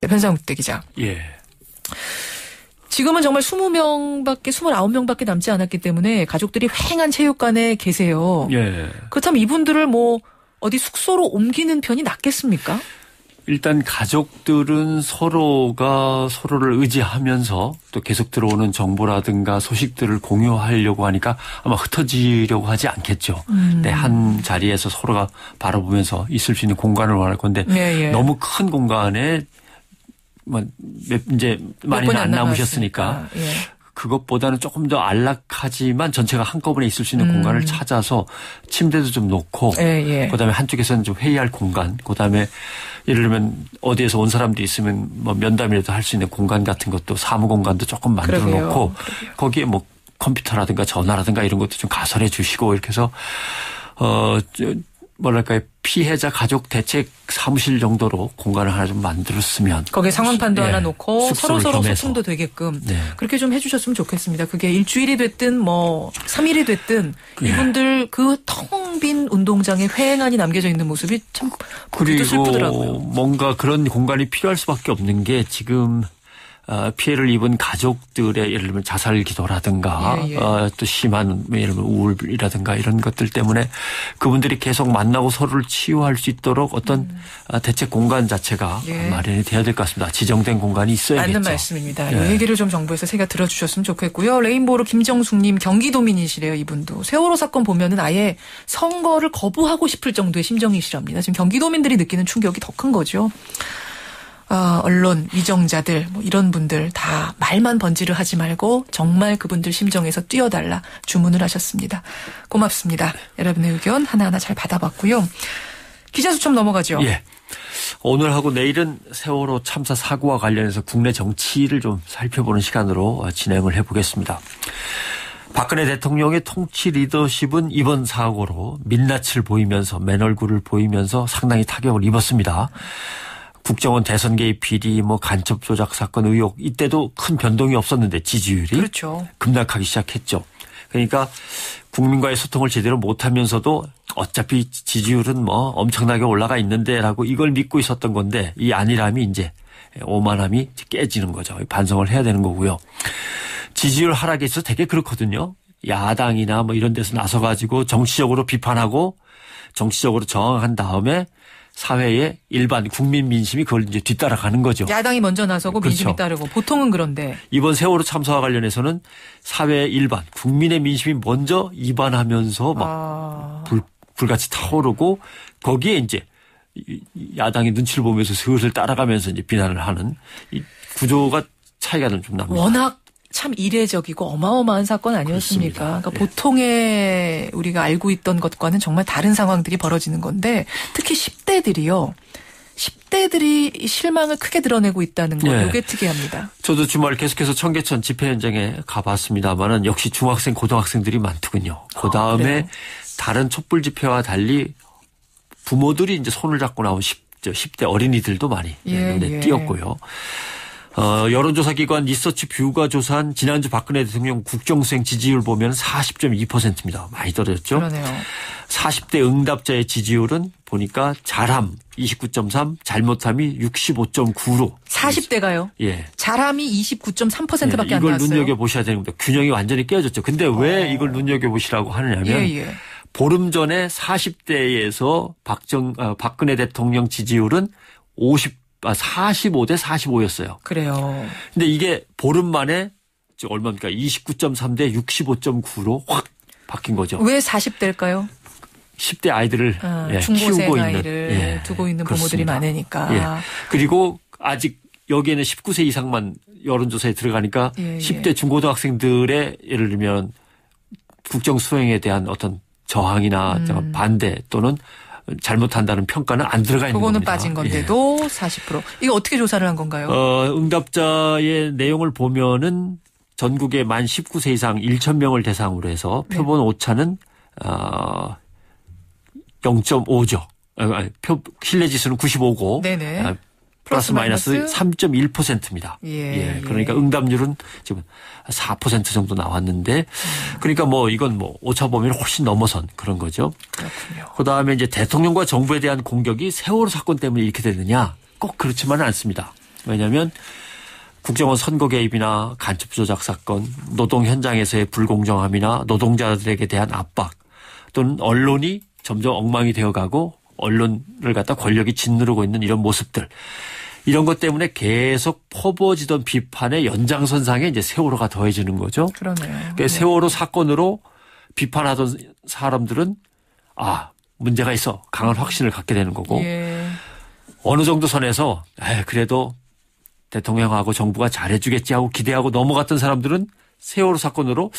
변상욱 기자. 예. 지금은 정말 29명밖에 남지 않았기 때문에 가족들이 휑한 체육관에 계세요. 예. 그렇다면 이분들을 뭐 어디 숙소로 옮기는 편이 낫겠습니까? 일단 가족들은 서로가 서로를 의지하면서 또 계속 들어오는 정보라든가 소식들을 공유하려고 하니까 아마 흩어지려고 하지 않겠죠. 네, 한 자리에서 서로가 바라보면서 있을 수 있는 공간을 원할 건데 예. 너무 큰 공간에 이제 많이는 안 남으셨으니까 예. 그것보다는 조금 더 안락하지만 전체가 한꺼번에 있을 수 있는 공간을 찾아서 침대도 좀 놓고 그다음에 한쪽에서는 좀 회의할 공간 그다음에 예를 들면 어디에서 온 사람들이 있으면 뭐 면담이라도 할 수 있는 공간 같은 것도 사무 공간도 조금 만들어 놓고 거기에 뭐 컴퓨터라든가 전화라든가 이런 것도 좀 가설해 주시고 이렇게 해서 뭐랄까요 피해자 가족 대책 사무실 정도로 공간을 하나 좀 만들었으면 거기에 상황판도 하나 놓고 서로 겸해서. 소통도 되게끔 네. 그렇게 좀 해주셨으면 좋겠습니다. 그게 일주일이 됐든 뭐 3일이 됐든 이분들 그 텅 빈 운동장에 휑한이 남겨져 있는 모습이 참 보기도 슬프더라고요. 뭔가 그런 공간이 필요할 수밖에 없는 게 지금 피해를 입은 가족들의 예를 들면 자살 기도라든가 또 심한 예를 들면 우울이라든가 이런 것들 때문에 그분들이 계속 만나고 서로를 치유할 수 있도록 어떤 대책 공간 자체가 마련이 돼야 될 것 같습니다. 지정된 공간이 있어야겠죠. 맞는 말씀입니다. 이 얘기를 좀 정부에서 새겨 들어주셨으면 좋겠고요. 레인보우로 김정숙님 경기도민이시래요. 이분도. 세월호 사건 보면은 아예 선거를 거부하고 싶을 정도의 심정이시랍니다. 지금 경기도민들이 느끼는 충격이 더 큰 거죠. 언론, 위정자들, 뭐 이런 분들 다 말만 번지르 하지 말고 정말 그분들 심정에서 뛰어달라 주문을 하셨습니다. 고맙습니다. 여러분의 의견 하나하나 잘 받아봤고요. 기자수첩 넘어가죠. 예. 오늘하고 내일은 세월호 참사 사고와 관련해서 국내 정치를 좀 살펴보는 시간으로 진행을 해보겠습니다. 박근혜 대통령의 통치 리더십은 이번 사고로 민낯을 보이면서 맨 얼굴을 보이면서 상당히 타격을 입었습니다. 국정원 대선 개입 비리, 간첩 조작 사건 의혹 이때도 큰 변동이 없었는데 지지율이 그렇죠. 급락하기 시작했죠. 그러니까 국민과의 소통을 제대로 못하면서도 어차피 지지율은 엄청나게 올라가 있는데라고 이걸 믿고 있었던 건데 이 안일함이 이제 오만함이 깨지는 거죠. 반성을 해야 되는 거고요. 지지율 하락에 있어서 되게 그렇거든요. 야당이나 이런 데서 나서가지고 정치적으로 비판하고 정치적으로 저항한 다음에 사회의 일반 국민 민심이 그걸 이제 뒤따라가는 거죠. 야당이 먼저 나서고 그렇죠. 민심이 따르고 보통은 그런데 이번 세월호 참사와 관련해서는 사회의 일반 국민의 민심이 먼저 이반하면서 불같이 타오르고 거기에 이제 야당이 눈치를 보면서 슬슬 따라가면서 이제 비난을 하는 이 구조가 차이가 좀 납니다. 워낙 참 이례적이고 어마어마한 사건 아니었습니까? 그러니까 보통의 우리가 알고 있던 것과는 정말 다른 상황들이 벌어지는 건데 특히 10대들이요. 10대들이 실망을 크게 드러내고 있다는 거 이게 특이합니다. 저도 주말 계속해서 청계천 집회 현장에 가봤습니다만은 역시 중학생, 고등학생들이 많더군요. 그다음에 다른 촛불 집회와 달리 부모들이 이제 손을 잡고 나온 10대 어린이들도 많이 눈에 띄었고요. 여론조사 기관 리서치 뷰가 조사한 지난주 박근혜 대통령 국정수행 지지율 보면 40.2%입니다. 많이 떨어졌죠. 그러네요. 40대 응답자의 지지율은 보니까 잘함 29.3, 잘못함이 65.9로. 40대가요? 예. 잘함이 29.3%밖에 안 이걸 나왔어요. 눈여겨보셔야 되는 겁니다. 균형이 완전히 깨어졌죠. 근데 왜 이걸 눈여겨보시라고 하느냐면 보름 전에 40대에서 박근혜 대통령 지지율은 45대 45였어요. 그래요. 근데 이게 보름 만에 얼마입니까? 29.3대 65.9로 확 바뀐 거죠. 왜 40대일까요? 10대 아이들을 중고생 키우고 아이를 있는 두고 있는 부모들이 그렇습니다. 많으니까. 그리고 아직 여기에는 19세 이상만 여론조사에 들어가니까 10대 중고등학생들의 예를 들면 국정 수행에 대한 어떤 저항이나 반대 또는 잘못한다는 평가는 안 들어가 있는 그거는 겁니다. 빠진 건데도 40%. 이거 어떻게 조사를 한 건가요? 응답자의 내용을 보면은 전국에 만 19세 이상 1,000명을 대상으로 해서 표본 오차는 0.5죠. 신뢰지수는 95고 네네. 플러스 마이너스 3.1%입니다. 그러니까 응답률은 지금 4% 정도 나왔는데 그러니까 이건 오차 범위를 훨씬 넘어선 그런 거죠. 그렇군요. 그다음에 이제 대통령과 정부에 대한 공격이 세월호 사건 때문에 이렇게 되느냐? 꼭 그렇지만은 않습니다. 왜냐하면 국정원 선거 개입이나 간첩 조작 사건, 노동 현장에서의 불공정함이나 노동자들에게 대한 압박 또는 언론이 점점 엉망이 되어가고 언론을 갖다 권력이 짓누르고 있는 이런 모습들. 이런 것 때문에 계속 퍼부어지던 비판의 연장선상에 이제 세월호가 더해지는 거죠. 그러네요. 그러니까 세월호 사건으로 비판하던 사람들은 문제가 있어. 강한 확신을 갖게 되는 거고. 예. 어느 정도 선에서 그래도 대통령하고 정부가 잘해주겠지 하고 기대하고 넘어갔던 사람들은 세월호 사건으로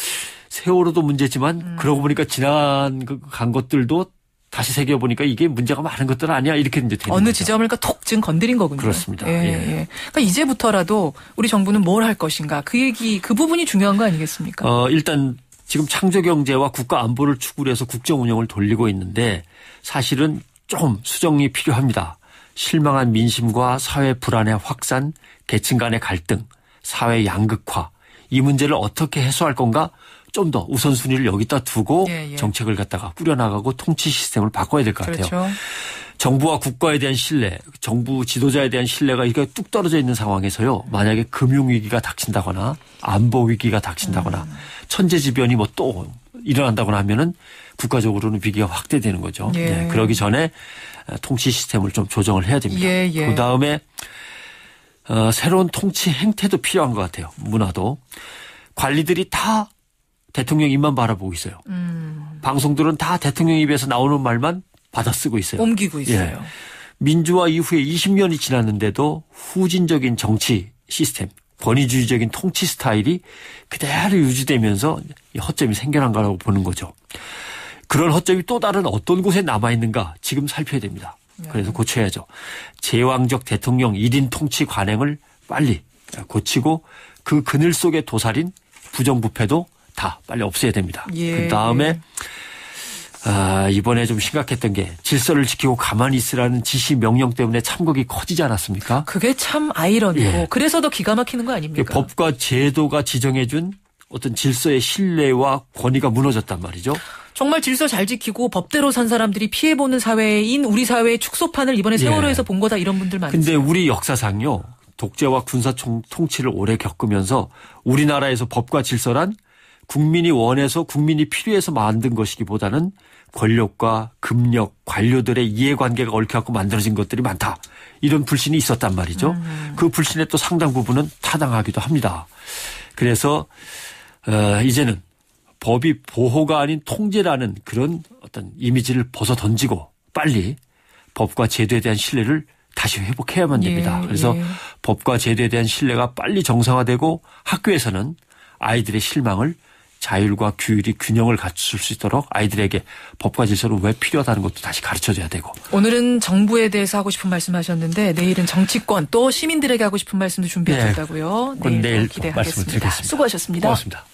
세월호도 문제지만 그러고 보니까 지난 간 것들도 다시 새겨보니까 이게 문제가 많은 것들 아니야 이렇게 이제 되는 어느 거죠. 지점을 톡 지금 건드린 거군요. 그렇습니다. 예, 예. 그러니까 이제부터라도 우리 정부는 뭘 할 것인가 그 부분이 중요한 거 아니겠습니까? 일단 지금 창조경제와 국가 안보를 축으로 해서 국정 운영을 돌리고 있는데 사실은 좀 수정이 필요합니다. 실망한 민심과 사회 불안의 확산, 계층 간의 갈등, 사회 양극화 이 문제를 어떻게 해소할 건가 좀 더 우선순위를 여기다 두고 정책을 갖다가 꾸려나가고 통치 시스템을 바꿔야 될 것 같아요. 그렇죠. 정부와 국가에 대한 신뢰, 정부 지도자에 대한 신뢰가 이게 뚝 떨어져 있는 상황에서요. 만약에 금융위기가 닥친다거나 안보위기가 닥친다거나 천재지변이 뭐 또 일어난다거나 하면은 국가적으로는 위기가 확대되는 거죠. 예. 네, 그러기 전에 통치 시스템을 좀 조정을 해야 됩니다. 예. 그다음에 새로운 통치 행태도 필요한 것 같아요. 문화도. 관리들이 다 대통령 입만 바라보고 있어요. 방송들은 다 대통령 입에서 나오는 말만 받아쓰고 있어요. 옮기고 있어요. 예. 민주화 이후에 20년이 지났는데도 후진적인 정치 시스템, 권위주의적인 통치 스타일이 그대로 유지되면서 허점이 생겨난 거라고 보는 거죠. 그런 허점이 또 다른 어떤 곳에 남아있는가 지금 살펴야 됩니다. 그래서 고쳐야죠. 제왕적 대통령 1인 통치 관행을 빨리 고치고 그 그늘 속에 도사린 부정부패도 다 빨리 없애야 됩니다. 그다음에 이번에 좀 심각했던 게 질서를 지키고 가만히 있으라는 지시 명령 때문에 참극이 커지지 않았습니까? 그게 참 아이러니고 그래서 더 기가 막히는 거 아닙니까? 법과 제도가 지정해준 어떤 질서의 신뢰와 권위가 무너졌단 말이죠. 정말 질서 잘 지키고 법대로 산 사람들이 피해보는 사회인 우리 사회의 축소판을 이번에 세월호에서 본 거다 이런 분들 많으세요. 근데 우리 역사상요. 독재와 군사 통치를 오래 겪으면서 우리나라에서 법과 질서란 국민이 원해서 국민이 필요해서 만든 것이기보다는 권력과 금력, 관료들의 이해관계가 얽혀갖고 만들어진 것들이 많다. 이런 불신이 있었단 말이죠. 그 불신의 또 상당 부분은 타당하기도 합니다. 그래서 이제는 법이 보호가 아닌 통제라는 그런 어떤 이미지를 벗어 던지고 빨리 법과 제도에 대한 신뢰를 다시 회복해야만 됩니다. 그래서 법과 제도에 대한 신뢰가 빨리 정상화되고 학교에서는 아이들의 실망을 자율과 규율이 균형을 갖출 수 있도록 아이들에게 법과 질서는 왜 필요하다는 것도 다시 가르쳐줘야 되고. 오늘은 정부에 대해서 하고 싶은 말씀하셨는데 내일은 정치권 또 시민들에게 하고 싶은 말씀도 준비하셨다고요. 내일 기대하겠습니다. 말씀을 드리겠습니다. 수고하셨습니다. 고맙습니다.